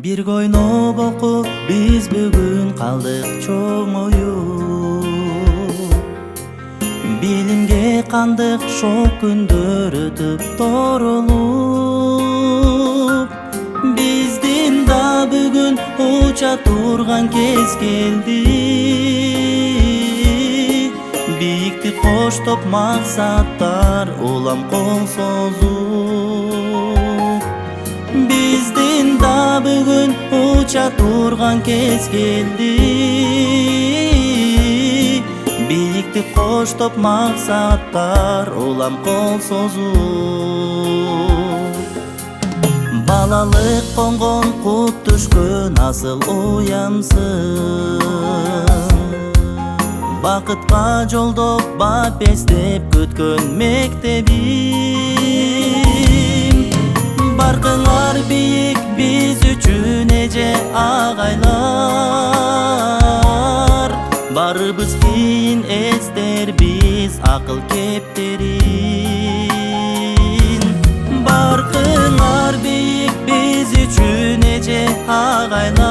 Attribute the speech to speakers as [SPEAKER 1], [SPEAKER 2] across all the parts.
[SPEAKER 1] Bir oyноп окуп биз бүгүн калдык чоңоюп, билимге кандык шок күндөр өтүп торулуп, биздин да бүгүн уча турган кез келди. Бийикти коштоп максаттар улам кол созуп, биздин да бүгүн уча турган кез келди. Бийикти коштоп максаттар улам кол созуп, балалык коңгон кут түшкөн асыл уянсын, бакытка жолдоп бап эстеп күткөн мектебим. Баркыңар бийик биз үчүн эже агайлар, барыбыз кийин эстербиз акыл кептерин. Баркыңар бийик биз үчүн эже агайлар,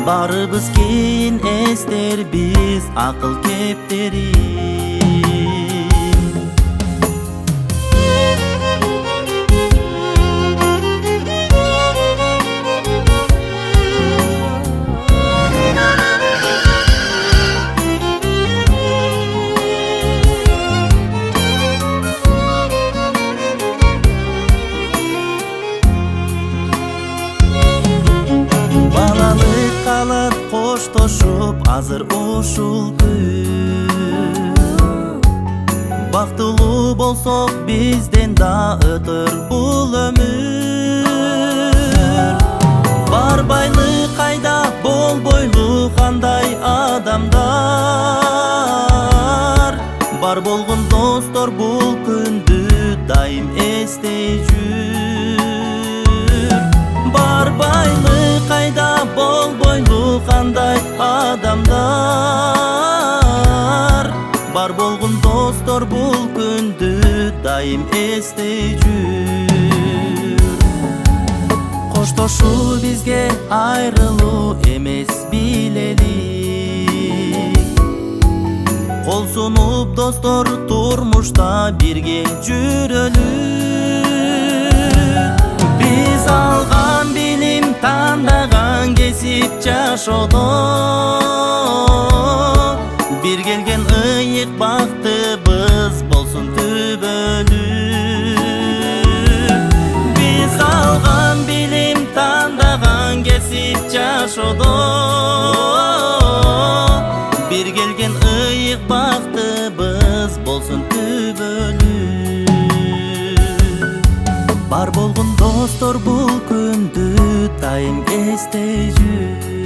[SPEAKER 1] барыбыз кийин эстербиз акыл кептерин. Калат коштошуп азыр ушул күн, бактылуу болсок бизден да өтөр бул өмүр. Бар байлык кайда, болбойлу кандай адамдар, бар болгон достор бул күндү дайым эстей жүр. Бар байлык кайда, болбойлу кандай адамдар, бар болгон достор бул күндү дайым эстей жүр. Коштошуу бизге айрылуу эмес билелик, кол сунуп достор турмушта бирге жүрөлүк. Биз алган билим, тандаган кесип жашоодо, бир келген ыйык бактыбыз болсун түбөлүк. Биз алган билим, тандаган кесип жашоодо, бир келген ыйык бактыбыз болсун түбөлүк. Бар болгон достор бул күндү дайым эстей жүр.